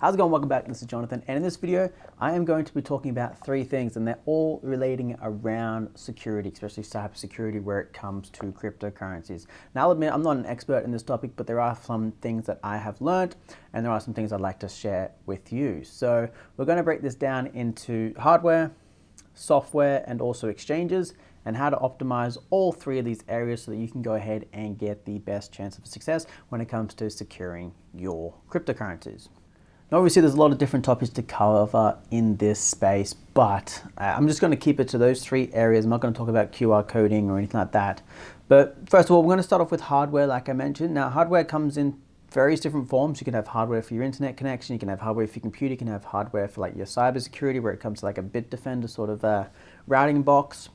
How's it going? Welcome back. This is Jonathan, and in this video I am going to be talking about three things, and they're all relating around security, especially cybersecurity where it comes to cryptocurrencies. Now I'll admit I'm not an expert in this topic, but there are some things that I have learned and there are some things I'd like to share with you. So we're going to break this down into hardware, software, and also exchanges, and how to optimize all three of these areas so that you can go ahead and get the best chance of success when it comes to securing your cryptocurrencies. Now, obviously there's a lot of different topics to cover in this space, but I'm just going to keep it to those three areas. I'm not going to talk about QR coding or anything like that. But first of all, we're going to start off with hardware, like I mentioned. Now, hardware comes in various different forms. You can have hardware for your internet connection, you can have hardware for your computer, you can have hardware for like your cybersecurity where it comes to like a Bitdefender sort of routing box.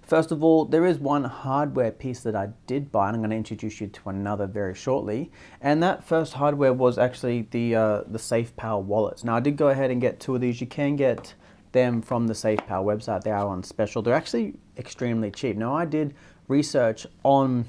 First of all, there is one hardware piece that I did buy, and I'm going to introduce you to another very shortly. And that first hardware was actually the SafePal wallets. Now, I did go ahead and get two of these. You can get them from the SafePal website. They are on special. They're actually extremely cheap. Now, I did research on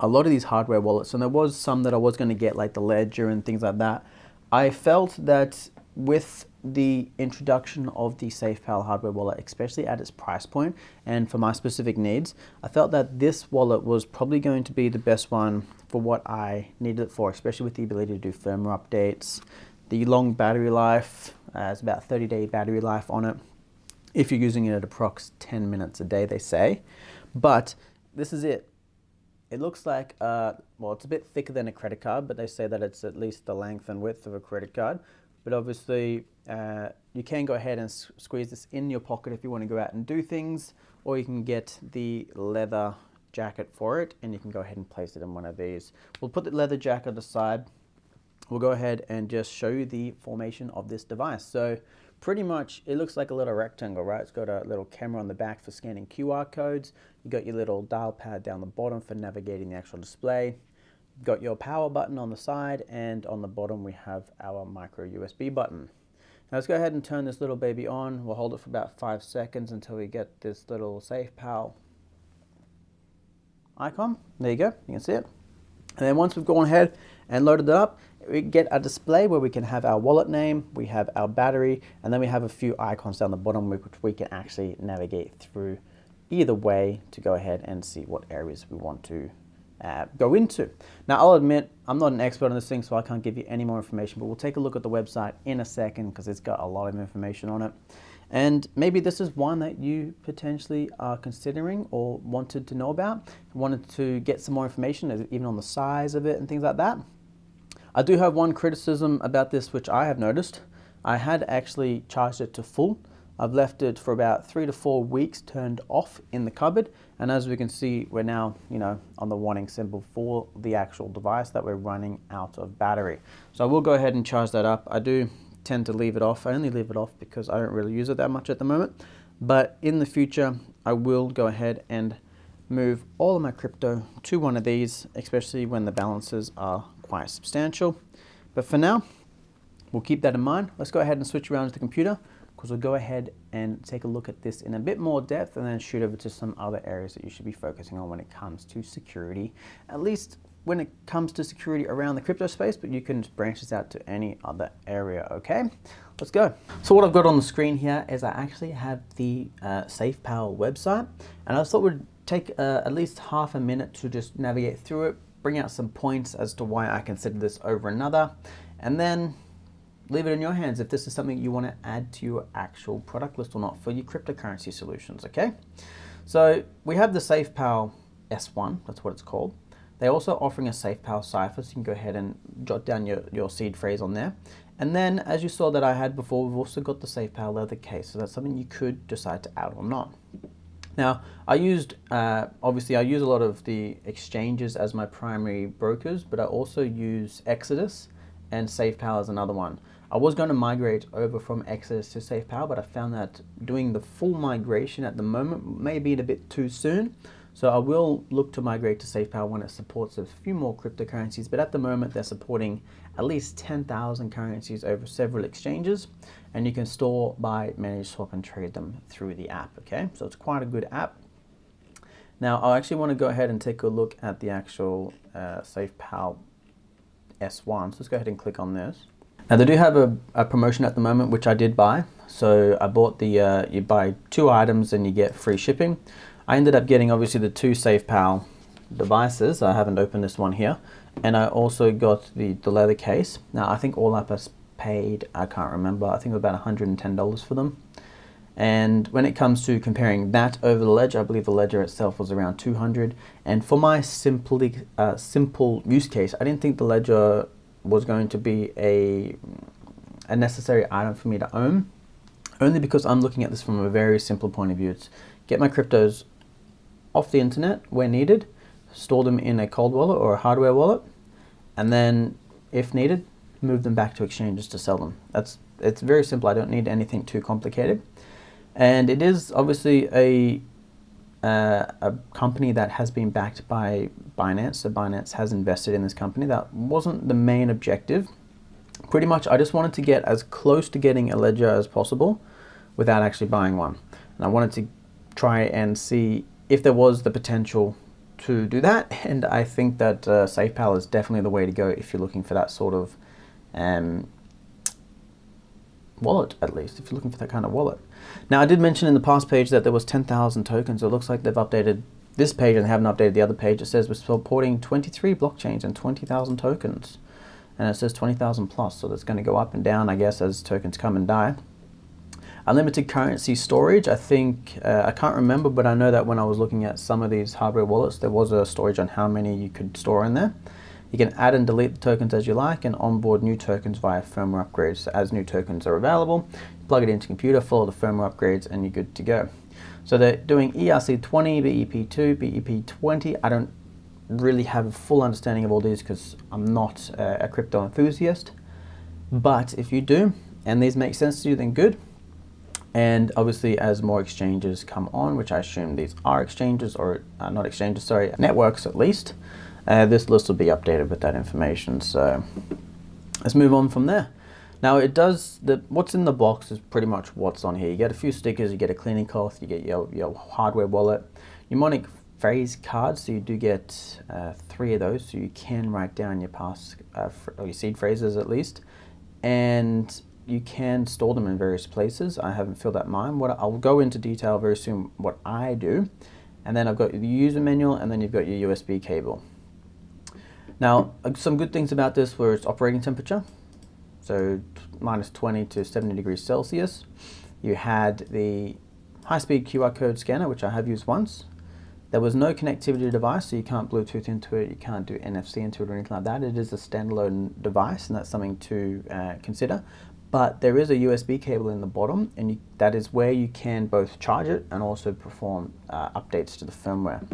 a lot of these hardware wallets, and there was some that I was going to get, like the Ledger and things like that. I felt that with the introduction of the SafePal hardware wallet, especially at its price point and for my specific needs, I felt that this wallet was probably going to be the best one for what I needed it for, especially with the ability to do firmware updates, the long battery life. It's about 30-day battery life on it if you're using it at approx 10 minutes a day, they say. But this is it. It looks like, well, it's a bit thicker than a credit card, but they say that it's at least the length and width of a credit card. But obviously, you can go ahead and squeeze this in your pocket if you want to go out and do things, or you can get the leather jacket for it, and you can go ahead and place it in one of these. We'll put the leather jacket aside. We'll go ahead and just show you the formation of this device. So pretty much, it looks like a little rectangle, right? It's got a little camera on the back for scanning QR codes. You got your little dial pad down the bottom for navigating the actual display. Got your power button on the side, and on the bottom we have our micro USB button. Now let's go ahead and turn this little baby on. We'll hold it for about 5 seconds until we get this little SafePal icon. There you go, you can see it. And then once we've gone ahead and loaded it up, we get a display where we can have our wallet name, we have our battery, and then we have a few icons down the bottom which we can actually navigate through either way to go ahead and see what areas we want to go into. Now, I'll admit I'm not an expert on this thing, so I can't give you any more information, but we'll take a look at the website in a second because it's got a lot of information on it. And maybe this is one that you potentially are considering or wanted to know about, wanted to get some more information, even on the size of it and things like that. I do have one criticism about this, which I have noticed. I had actually charged it to full. I've left it for about 3 to 4 weeks turned off in the cupboard, and as we can see, we're now, on the warning symbol for the actual device that we're running out of battery. So I will go ahead and charge that up. I do tend to leave it off. I only leave it off because I don't really use it that much at the moment, but in the future I will go ahead and move all of my crypto to one of these, especially when the balances are quite substantial. But for now, we'll keep that in mind. Let's go ahead and switch around to the computer, because we'll go ahead and take a look at this in a bit more depth and then shoot over to some other areas that you should be focusing on when it comes to security, at least when it comes to security around the crypto space, but you can branch this out to any other area, okay? Let's go. So what I've got on the screen here is I actually have the SafePal website, and I thought we'd take at least half a minute to just navigate through it, bring out some points as to why I consider this over another, and then leave it in your hands if this is something you want to add to your actual product list or not for your cryptocurrency solutions, okay? So we have the SafePal S1, that's what it's called. They're also offering a SafePal cipher, so you can go ahead and jot down your seed phrase on there. And then, as you saw that I had before, we've also got the SafePal leather case, so that's something you could decide to add or not. Now, I used, obviously I use a lot of the exchanges as my primary brokers, but I also use Exodus, and SafePal is another one. I was going to migrate over from Exodus to SafePal, but I found that doing the full migration at the moment may be a bit too soon. So I will look to migrate to SafePal when it supports a few more cryptocurrencies, but at the moment they're supporting at least 10,000 currencies over several exchanges, and you can store, buy, manage, swap, and trade them through the app, okay? So it's quite a good app. Now, I actually want to go ahead and take a look at the actual SafePal S1. So let's go ahead and click on this. Now they do have a promotion at the moment, which I did buy. So I bought the, you buy 2 items and you get free shipping. I ended up getting obviously the 2 SafePal devices. I haven't opened this one here. And I also got the leather case. Now I think all up I paid, I can't remember, I think it was about $110 for them. And when it comes to comparing that over the Ledger, I believe the Ledger itself was around $200. And for my simple use case, I didn't think the Ledger was going to be a necessary item for me to own, only because I'm looking at this from a very simple point of view. It's get my cryptos off the internet where needed, store them in a cold wallet or a hardware wallet, and then if needed, move them back to exchanges to sell them. It's very simple. I don't need anything too complicated. And it is obviously a company that has been backed by Binance, so Binance has invested in this company. That wasn't the main objective. Pretty much I just wanted to get as close to getting a Ledger as possible without actually buying one. And I wanted to try and see if there was the potential to do that, and I think that SafePal is definitely the way to go if you're looking for that sort of wallet, at least, if you're looking for that kind of wallet. Now, I did mention in the past page that there was 10,000 tokens. So it looks like they've updated this page and they haven't updated the other page. It says we're supporting 23 blockchains and 20,000 tokens. And it says 20,000 plus, so that's going to go up and down, I guess, as tokens come and die. Unlimited currency storage, I think, I can't remember, but I know that when I was looking at some of these hardware wallets, there was a storage on how many you could store in there. You can add and delete the tokens as you like and onboard new tokens via firmware upgrades. So as new tokens are available, plug it into computer, follow the firmware upgrades, and you're good to go. So they're doing ERC20, BEP2, BEP20. I don't really have a full understanding of all these because I'm not a crypto enthusiast. But if you do, and these make sense to you, then good. And obviously as more exchanges come on, which I assume these are exchanges, or not exchanges, sorry, networks at least, this list will be updated with that information. So let's move on from there. Now it does, what's in the box is pretty much what's on here. You get a few stickers, you get a cleaning cloth, you get your hardware wallet, mnemonic phrase cards, so you do get 3 of those, so you can write down your or your seed phrases at least, and you can store them in various places. I haven't filled out mine. I'll go into detail very soon what I do. And then I've got the user manual, and then you've got your USB cable. Now, some good things about this were its operating temperature. So -20 to 70 degrees Celsius. You had the high-speed QR code scanner, which I have used once. There was no connectivity device, so you can't Bluetooth into it, you can't do NFC into it or anything like that. It is a standalone device, and that's something to consider. But there is a USB cable in the bottom, and that is where you can both charge it and also perform updates to the firmware.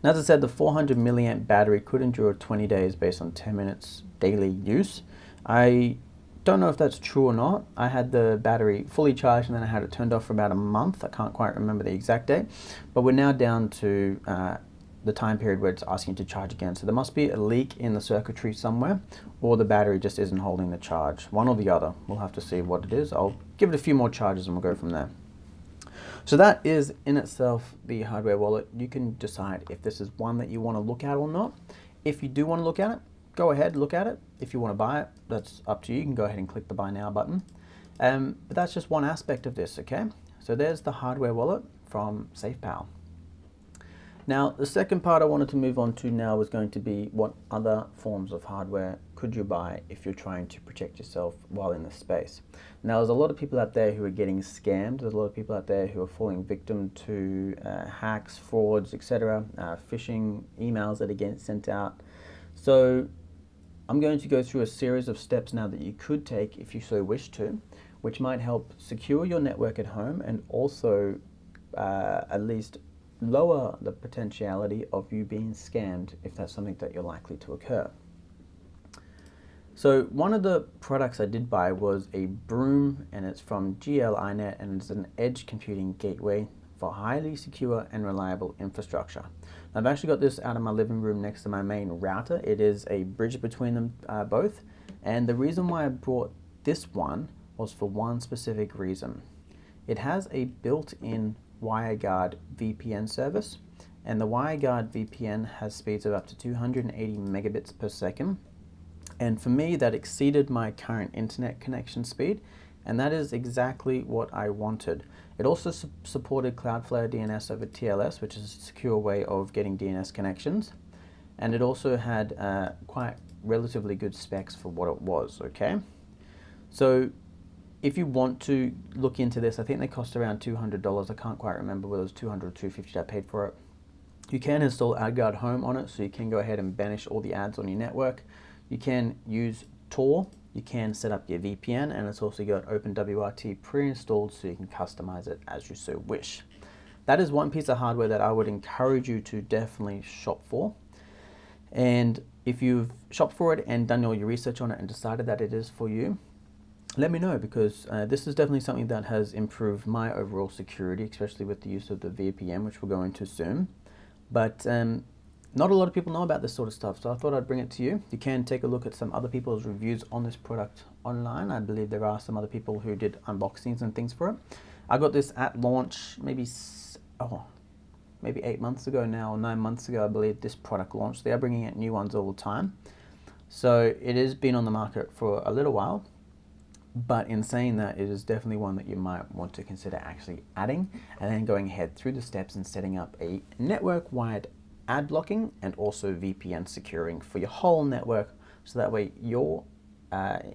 Now, as I said, the 400 milliamp battery could endure 20 days based on 10 minutes daily use. I don't know if that's true or not. I had the battery fully charged and then I had it turned off for about a month. I can't quite remember the exact date, but we're now down to the time period where it's asking you to charge again. So there must be a leak in the circuitry somewhere, or the battery just isn't holding the charge. One or the other. We'll have to see what it is. I'll give it a few more charges and we'll go from there. So that is in itself the hardware wallet. You can decide if this is one that you want to look at or not. If you do want to look at it, go ahead, look at it. If you want to buy it, that's up to you. You can go ahead and click the buy now button. But that's just one aspect of this, okay? So there's the hardware wallet from SafePal. Now, the second part I wanted to move on to now was going to be what other forms of hardware could you buy if you're trying to protect yourself while in this space. Now, there's a lot of people out there who are getting scammed. There's a lot of people out there who are falling victim to hacks, frauds, etc., phishing emails that are getting sent out. So I'm going to go through a series of steps now that you could take if you so wish to, which might help secure your network at home and also at least lower the potentiality of you being scammed if that's something that you're likely to occur. So one of the products I did buy was a Brume, and it's from GL.iNet, and it's an edge computing gateway for highly secure and reliable infrastructure. I've actually got this out of my living room next to my main router. It is a bridge between them both, and the reason why I brought this one was for one specific reason. It has a built-in WireGuard VPN service, and the WireGuard VPN has speeds of up to 280 megabits per second. And for me, that exceeded my current internet connection speed, and that is exactly what I wanted. It also supported Cloudflare DNS-over-TLS, which is a secure way of getting DNS connections. And it also had quite relatively good specs for what it was, okay? So if you want to look into this, I think they cost around $200. I can't quite remember whether it was $200 or $250 I paid for it. You can install AdGuard Home on it, so you can go ahead and banish all the ads on your network. You can use Tor, you can set up your VPN, and it's also got OpenWRT pre-installed so you can customize it as you so wish. That is one piece of hardware that I would encourage you to definitely shop for. And if you've shopped for it and done all your research on it and decided that it is for you, let me know, because this is definitely something that has improved my overall security, especially with the use of the VPN, which we'll go into soon. But not a lot of people know about this sort of stuff, so I thought I'd bring it to you. You can take a look at some other people's reviews on this product online. I believe there are some other people who did unboxings and things for it. I got this at launch maybe 8 months ago now, or 9 months ago, I believe this product launched. They are bringing out new ones all the time. So it has been on the market for a little while, but in saying that, it is definitely one that you might want to consider actually adding, and then going ahead through the steps and setting up a network-wide ad blocking and also VPN securing for your whole network, so that way your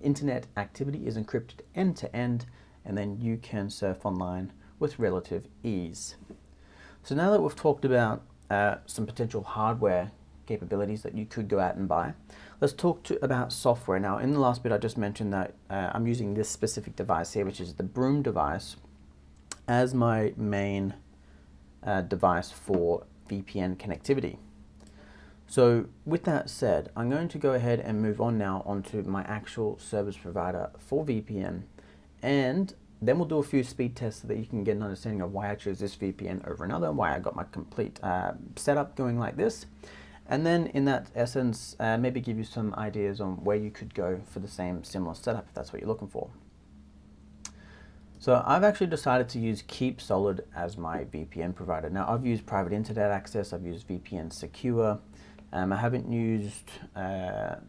internet activity is encrypted end to end, and then you can surf online with relative ease. So now that we've talked about some potential hardware capabilities that you could go out and buy, let's talk about software. Now, in the last bit I just mentioned that I'm using this specific device here, which is the Brume device, as my main device for VPN connectivity. So with that said, I'm going to go ahead and move on now onto my actual service provider for VPN, and then we'll do a few speed tests so that you can get an understanding of why I chose this VPN over another, why I got my complete setup going like this. And then in that essence, maybe give you some ideas on where you could go for the same similar setup if that's what you're looking for. So I've actually decided to use KeepSolid as my VPN provider. Now, I've used private internet access, I've used VPN Secure. I haven't used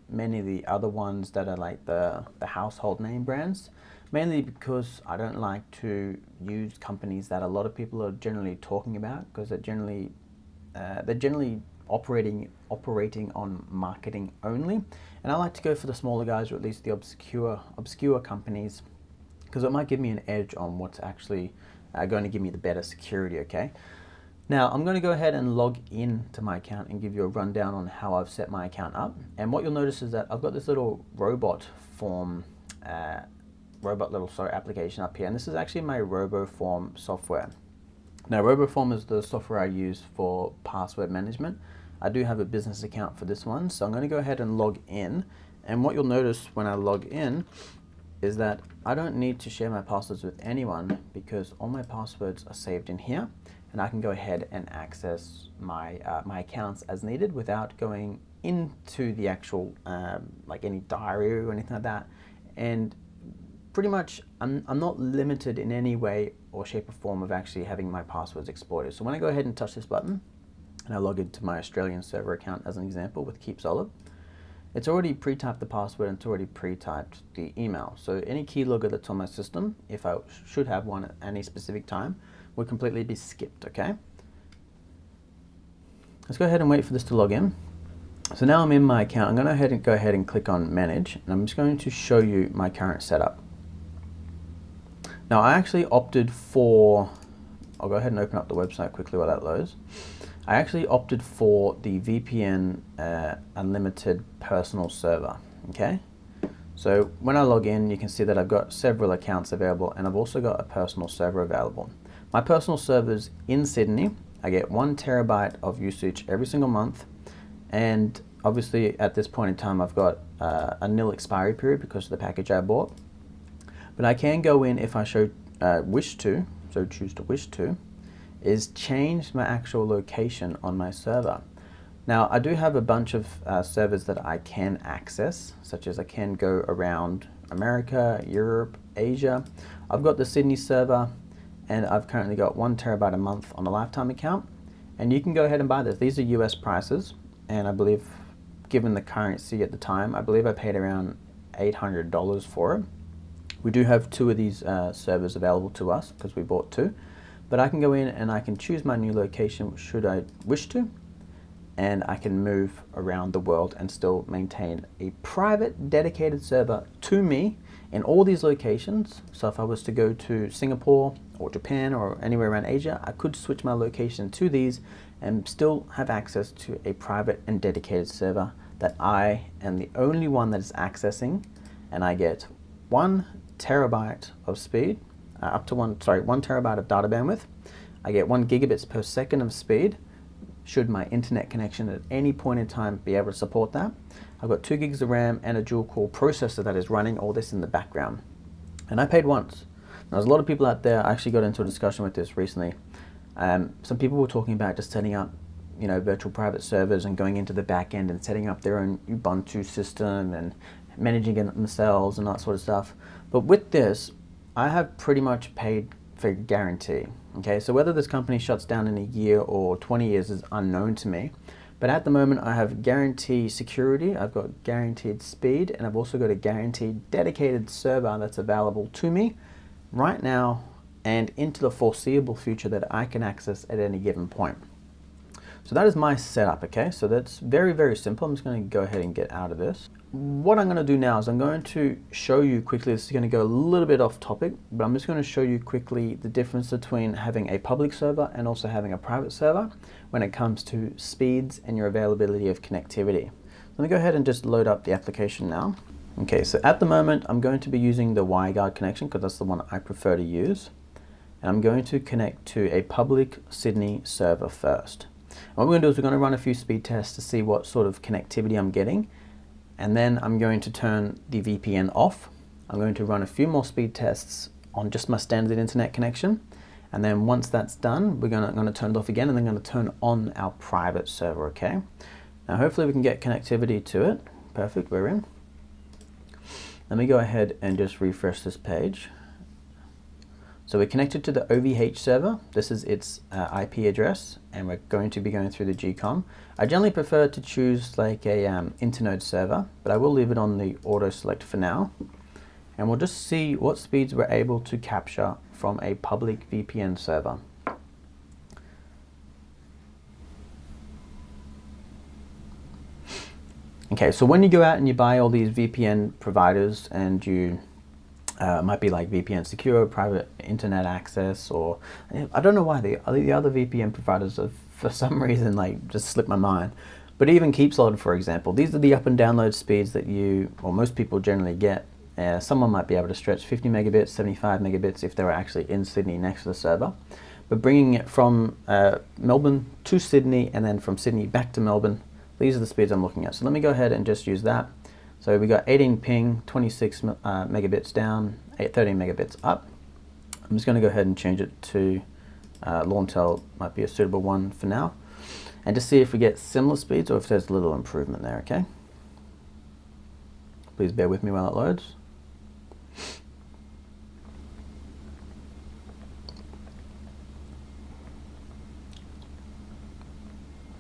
many of the other ones that are like the household name brands, mainly because I don't like to use companies that a lot of people are generally talking about, because they're generally operating on marketing only, and I like to go for the smaller guys, or at least the obscure companies, because it might give me an edge on what's actually going to give me the better security, okay? Now, I'm going to go ahead and log in to my account and give you a rundown on how I've set my account up. And what you'll notice is that I've got this little robot application up here, and this is actually my RoboForm software. Now, RoboForm is the software I use for password management. I do have a business account for this one, so I'm going to go ahead and log in. And what you'll notice when I log in is that I don't need to share my passwords with anyone, because all my passwords are saved in here, and I can go ahead and access my accounts as needed without going into the actual like any diary or anything like that. And pretty much I'm not limited in any way or shape or form of actually having my passwords exploited. So when I go ahead and touch this button and I log into my Australian server account as an example with KeepSolid, it's already pre-typed the password and it's already pre-typed the email. So any keylogger that's on my system, if I should have one at any specific time, would completely be skipped, okay? Let's go ahead and wait for this to log in. So now I'm in my account. I'm going to go ahead and click on Manage, and I'm just going to show you my current setup. Now, I actually opted for, I'll go ahead and open up the website quickly while that loads. I actually opted for the VPN Unlimited personal server, okay? So when I log in, you can see that I've got several accounts available, and I've also got a personal server available. My personal server's in Sydney. I get 1 terabyte of usage every single month, and obviously at this point in time I've got a nil expiry period because of the package I bought. But I can go in if I wish to, is change my actual location on my server. Now, I do have a bunch of servers that I can access, such as I can go around America, Europe, Asia. I've got the Sydney server, and I've currently got 1 terabyte a month on a lifetime account. And you can go ahead and buy this. These are US prices, and I believe given the currency at the time. I believe I paid around $800 for it. We do have 2 of these servers available to us because we bought 2. But I can go in and I can choose my new location should I wish to, and I can move around the world and still maintain a private dedicated server to me in all these locations. So if I was to go to Singapore or Japan or anywhere around Asia, I could switch my location to these and still have access to a private and dedicated server that I am the only one that is accessing, and I get 1 terabyte of speed, up to 1 terabyte of data bandwidth. I get 1 gigabits per second of speed, should my internet connection at any point in time be able to support that. I've got 2 gigs of RAM and a dual core processor that is running all this in the background. And I paid once. Now, there's a lot of people out there. I actually got into a discussion with this recently. Some people were talking about just setting up, you know, virtual private servers and going into the back end and setting up their own Ubuntu system and managing it themselves and that sort of stuff. But with this, I have pretty much paid for guarantee. Okay, so whether this company shuts down in a year or 20 years is unknown to me. But at the moment, I have guaranteed security, I've got guaranteed speed, and I've also got a guaranteed dedicated server that's available to me right now and into the foreseeable future that I can access at any given point. So that is my setup, okay? So that's very, very simple. I'm just going to go ahead and get out of this. What I'm going to do now is I'm going to show you quickly, this is going to go a little bit off topic, but I'm just going to show you quickly the difference between having a public server and also having a private server when it comes to speeds and your availability of connectivity. Let me go ahead and just load up the application now. Okay, so at the moment, I'm going to be using the WireGuard connection because that's the one I prefer to use. And I'm going to connect to a public Sydney server first. And what we're going to do is we're going to run a few speed tests to see what sort of connectivity I'm getting. And then I'm going to turn the VPN off. I'm going to run a few more speed tests on just my standard internet connection. And then once that's done, we're going to turn it off again and then going to turn on our private server, okay? Now hopefully we can get connectivity to it. Perfect, we're in. Let me go ahead and just refresh this page. So we're connected to the OVH server. This is its IP address, and we're going to be going through the GCOM. I generally prefer to choose like a internode server, but I will leave it on the auto select for now. And we'll just see what speeds we're able to capture from a public VPN server. Okay, so when you go out and you buy all these VPN providers and you might be like VPN Secure, private internet access, or I don't know why the other VPN providers have, for some reason, like just slipped my mind. But even KeepSolid, for example, these are the up and download speeds that you, or most people generally get. Someone might be able to stretch 50 megabits, 75 megabits if they were actually in Sydney next to the server. But bringing it from Melbourne to Sydney and then from Sydney back to Melbourne, these are the speeds I'm looking at. So let me go ahead and just use that. So we got 18 ping, 26 megabits down, 13 megabits up. I'm just going to go ahead and change it to Launtel, might be a suitable one for now. And just see if we get similar speeds or if there's a little improvement there, okay? Please bear with me while it loads.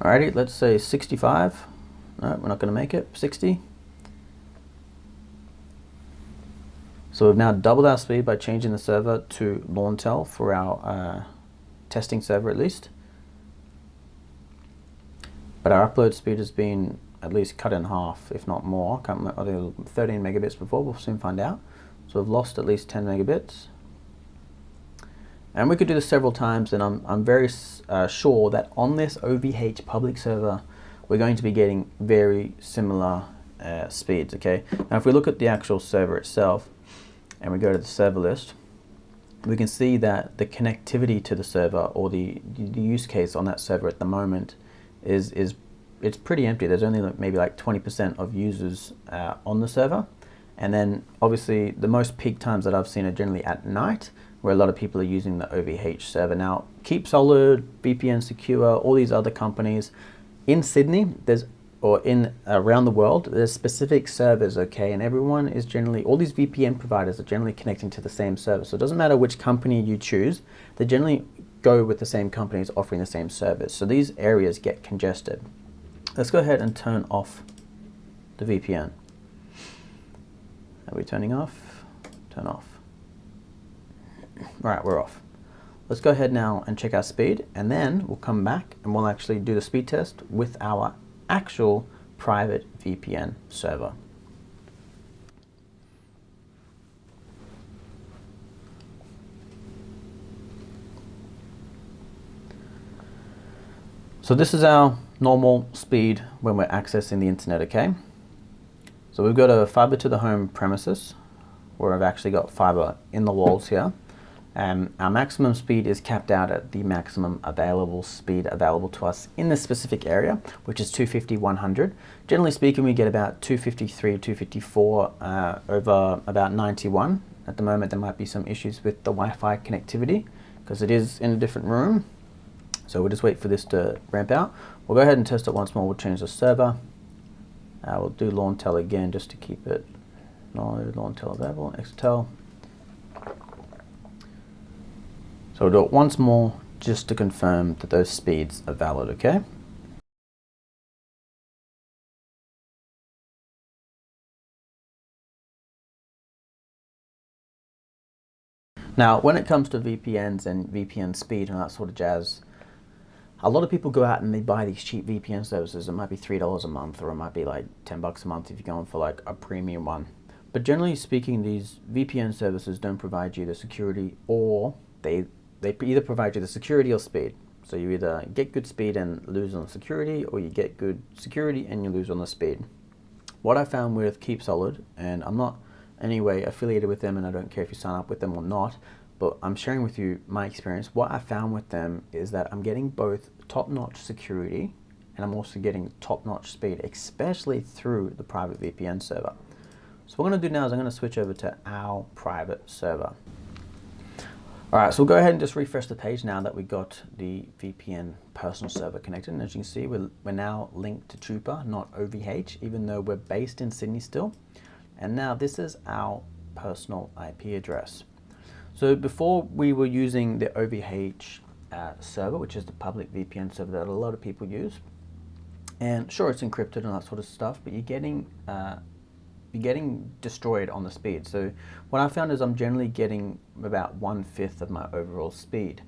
Alrighty, let's say 65. No, we're not going to make it. 60. So we've now doubled our speed by changing the server to Launtel for our testing server at least. But our upload speed has been at least cut in half, if not more. I think 13 megabits before, we'll soon find out. So we've lost at least 10 megabits. And we could do this several times, and I'm very sure that on this OVH public server, we're going to be getting very similar speeds, okay? Now if we look at the actual server itself, and we go to the server list, we can see that the connectivity to the server, or the use case on that server at the moment is it's pretty empty. There's only maybe like 20% of users on the server. And then obviously the most peak times that I've seen are generally at night, where a lot of people are using the OVH server. Now, KeepSolid, VPN Secure, all these other companies in Sydney, around the world, there's specific servers, okay? And everyone is generally, all these VPN providers are generally connecting to the same server. So it doesn't matter which company you choose, they generally go with the same companies offering the same service. So these areas get congested. Let's go ahead and turn off the VPN. Are we turning off? Turn off. All right, we're off. Let's go ahead now and check our speed, and then we'll come back and we'll actually do the speed test with our actual private VPN server. So this is our normal speed when we're accessing the internet, okay? So we've got a fiber to the home premises where I've actually got fiber in the walls here. Our maximum speed is capped out at the maximum available speed available to us in this specific area, which is 250, 100. Generally speaking, we get about 253, 254 over about 91. At the moment, there might be some issues with the Wi-Fi connectivity because it is in a different room. So we'll just wait for this to ramp out. We'll go ahead and test it once more. We'll change the server. We'll do lawn tel again just to keep it. No, lawn tel available, Xtel. So we'll do it once more just to confirm that those speeds are valid, okay? Now, when it comes to VPNs and VPN speed and that sort of jazz, a lot of people go out and they buy these cheap VPN services. It might be $3 a month, or it might be like $10 a month if you're going for like a premium one. But generally speaking, these VPN services don't provide you the security, or they either provide you the security or speed. So you either get good speed and lose on the security, or you get good security and you lose on the speed. What I found with KeepSolid, and I'm not anyway affiliated with them, and I don't care if you sign up with them or not, but I'm sharing with you my experience. What I found with them is that I'm getting both top-notch security and I'm also getting top-notch speed, especially through the private VPN server. So what I'm going to do now is I'm going to switch over to our private server. All right, so we'll go ahead and just refresh the page now that we got the VPN personal server connected. And as you can see, we're now linked to Trooper, not OVH, even though we're based in Sydney still. And now this is our personal IP address. So before we were using the OVH server, which is the public VPN server that a lot of people use, and sure, it's encrypted and that sort of stuff, but you're getting destroyed on the speed. So what I found is I'm generally getting about 1/5 of my overall speed.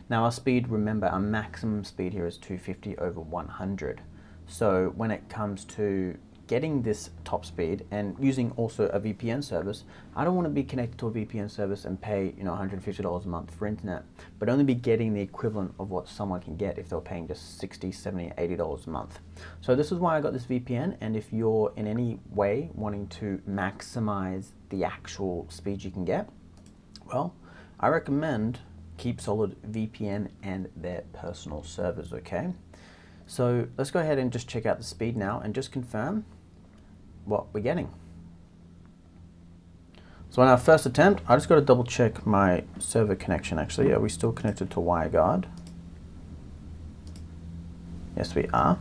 Now our speed, remember, our maximum speed here is 250 over 100. So when it comes to getting this top speed and using also a VPN service, I don't want to be connected to a VPN service and pay, you know, $150 a month for internet, but only be getting the equivalent of what someone can get if they're paying just $60, $70, $80 a month. So this is why I got this VPN, and if you're in any way wanting to maximize the actual speed you can get, well, I recommend KeepSolid VPN and their personal servers, okay? So let's go ahead and just check out the speed now and just confirm what we're getting. So on our first attempt, I just got to double check my server connection actually. Are we still connected to WireGuard? Yes, we are.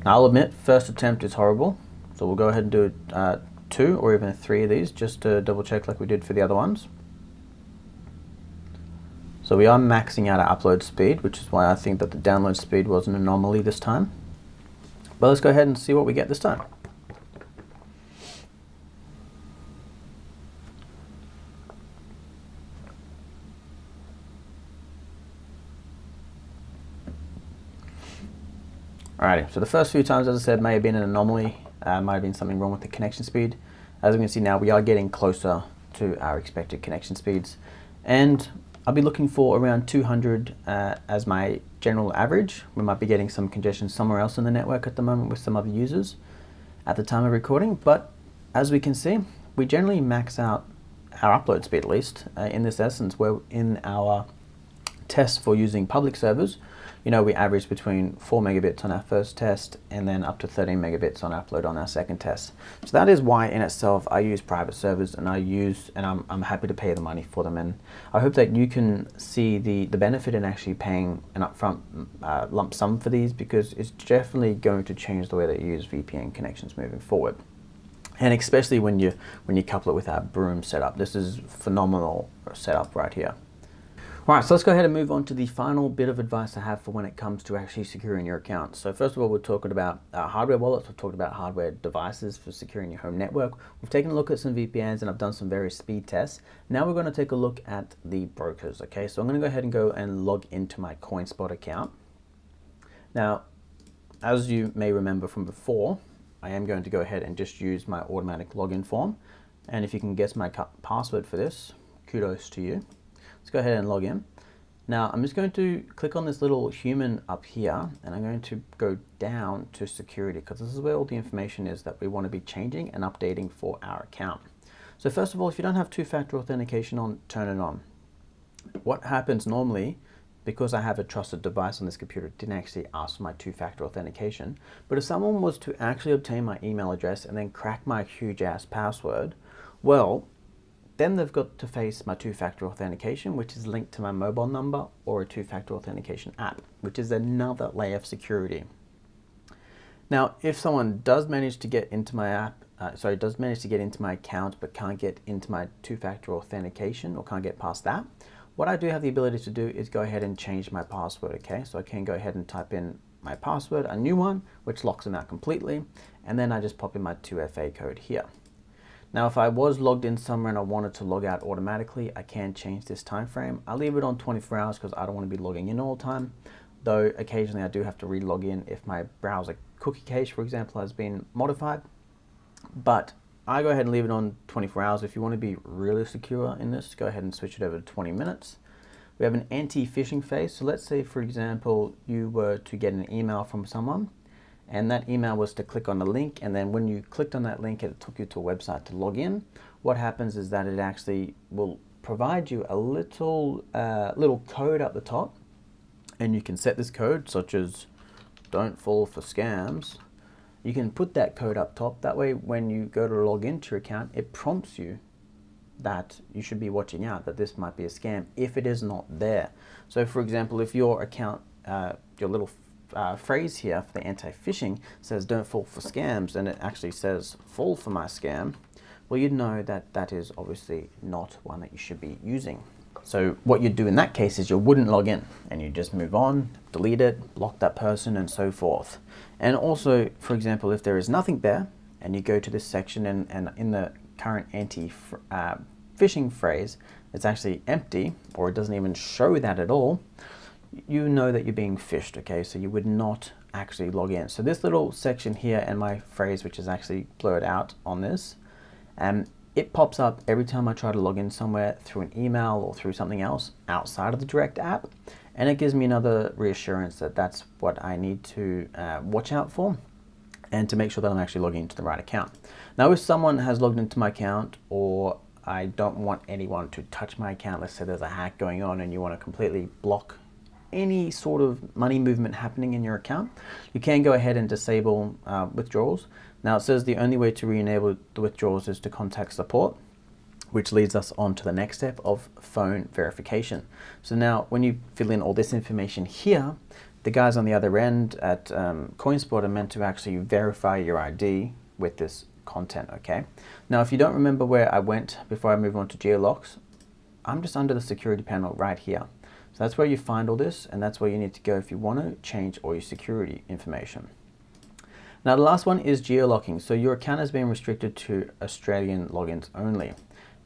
Now I'll admit, first attempt is horrible. So we'll go ahead and do 2 or even 3 of these just to double check like we did for the other ones. So we are maxing out our upload speed, which is why I think that the download speed was an anomaly this time. But let's go ahead and see what we get this time. Alrighty, so the first few times, as I said, may have been an anomaly, might have been something wrong with the connection speed. As we can see now, we are getting closer to our expected connection speeds. And I'll be looking for around 200 as my general average. We might be getting some congestion somewhere else in the network at the moment with some other users at the time of recording, but as we can see, we generally max out our upload speed, at least in this essence, where in our tests for using public servers, you know, we average between 4 megabits on our first test and then up to 13 megabits on upload on our second test. So that is why in itself I use private servers, and I'm happy to pay the money for them. And I hope that you can see the benefit in actually paying an upfront lump sum for these, because it's definitely going to change the way that you use VPN connections moving forward. And especially when you couple it with our Brume setup. This is phenomenal setup right here. All right, so let's go ahead and move on to the final bit of advice I have for when it comes to actually securing your account. So first of all, we're talking about hardware wallets. We've talked about hardware devices for securing your home network. We've taken a look at some VPNs and I've done some various speed tests. Now we're going to take a look at the brokers, okay? So I'm going to go ahead and log into my CoinSpot account. Now, as you may remember from before, I am going to go ahead and just use my automatic login form. And if you can guess my password for this, kudos to you. Let's go ahead and log in. Now I'm just going to click on this little human up here and I'm going to go down to security because this is where all the information is that we want to be changing and updating for our account. So first of all, if you don't have two-factor authentication on, turn it on. What happens normally, because I have a trusted device on this computer, it didn't actually ask for my two-factor authentication, but if someone was to actually obtain my email address and then crack my huge ass password, well, then they've got to face my two-factor authentication, which is linked to my mobile number or a two-factor authentication app, which is another layer of security. Now, if someone does manage to get into my account, but can't get into my two-factor authentication or can't get past that, what I do have the ability to do is go ahead and change my password, okay? So I can go ahead and type in my password, a new one, which locks them out completely, and then I just pop in my 2FA code here. Now, if I was logged in somewhere and I wanted to log out automatically, I can change this time frame. I leave it on 24 hours because I don't want to be logging in all the time, though occasionally I do have to re-log in if my browser cookie cache, for example, has been modified. But I go ahead and leave it on 24 hours. If you want to be really secure in this, go ahead and switch it over to 20 minutes. We have an anti-phishing phase. So let's say, for example, you were to get an email from someone, and that email was to click on the link, and then when you clicked on that link, it took you to a website to log in. What happens is that it actually will provide you a little code at the top, and you can set this code, such as "don't fall for scams." You can put that code up top. That way, when you go to log into your account, it prompts you that you should be watching out, that this might be a scam if it is not there. So for example, if your account, your little phrase here for the anti-phishing says "don't fall for scams," and it actually says "fall for my scam," well, you'd know that that is obviously not one that you should be using. So what you'd do in that case is you wouldn't log in and you just move on, delete it, block that person, and so forth. And also, for example, if there is nothing there and you go to this section and in the current anti-phishing phrase, it's actually empty or it doesn't even show that at all, you know that you're being phished, okay? So you would not actually log in. So this little section here and my phrase, which is actually blurred out on this, it pops up every time I try to log in somewhere through an email or through something else outside of the direct app. And it gives me another reassurance that that's what I need to watch out for and to make sure that I'm actually logging into the right account. Now, if someone has logged into my account or I don't want anyone to touch my account, let's say there's a hack going on and you want to completely block any sort of money movement happening in your account, you can go ahead and disable withdrawals. Now it says the only way to re-enable the withdrawals is to contact support, which leads us on to the next step of phone verification. So now when you fill in all this information here, the guys on the other end at CoinSpot are meant to actually verify your ID with this content, okay? Now if you don't remember where I went before I move on to Geo-Locks, I'm just under the security panel right here. So that's where you find all this, and that's where you need to go if you want to change all your security information. Now the last one is Geo-Locking. So your account has been restricted to Australian logins only.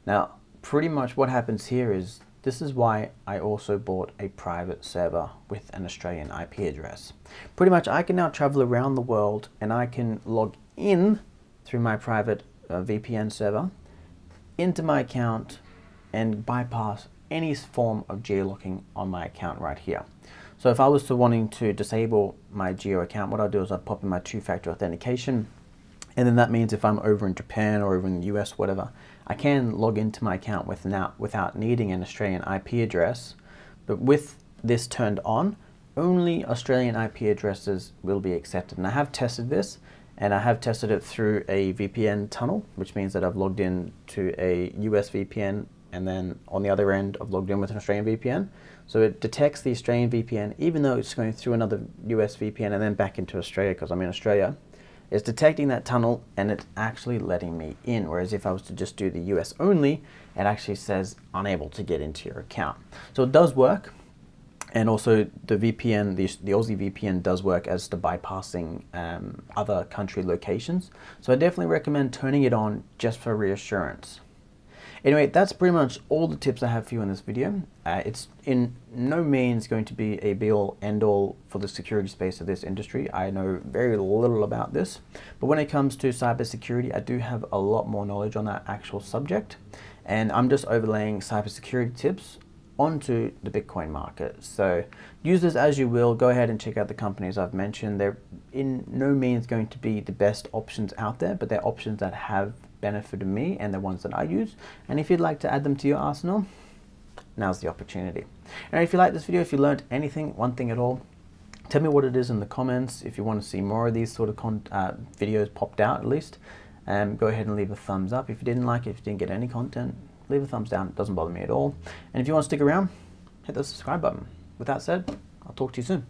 Now pretty much what happens here is, this is why I also bought a private server with an Australian IP address. Pretty much I can now travel around the world and I can log in through my private VPN server into my account and bypass any form of geo-locking on my account right here. So if I was to wanting to disable my Geo account, what I'll do is I'll pop in my two-factor authentication, and then that means if I'm over in Japan or over in the US, whatever, I can log into my account without needing an Australian IP address. But with this turned on, only Australian IP addresses will be accepted. And I have tested this, and I have tested it through a VPN tunnel, which means that I've logged in to a US VPN, and then on the other end I've logged in with an Australian VPN. So it detects the Australian VPN, even though it's going through another US VPN and then back into Australia because I'm in Australia. It's detecting that tunnel and it's actually letting me in. Whereas if I was to just do the US only, it actually says unable to get into your account. So it does work. And also the VPN, the Aussie VPN does work as to bypassing other country locations. So I definitely recommend turning it on just for reassurance. Anyway, that's pretty much all the tips I have for you in this video. It's in no means going to be a be-all, end-all for the security space of this industry. I know very little about this, but when it comes to cybersecurity, I do have a lot more knowledge on that actual subject, and I'm just overlaying cybersecurity tips onto the Bitcoin market. So use this as you will. Go ahead and check out the companies I've mentioned. They're in no means going to be the best options out there, but they're options that have benefited me and the ones that I use. And if you'd like to add them to your arsenal, now's the opportunity. And if you like this video, if you learned anything, one thing at all, tell me what it is in the comments. If you want to see more of these sort of videos popped out, at least, go ahead and leave a thumbs up. If you didn't like it, if you didn't get any content, leave a thumbs down. It doesn't bother me at all. And if you want to stick around, hit the subscribe button. With that said, I'll talk to you soon.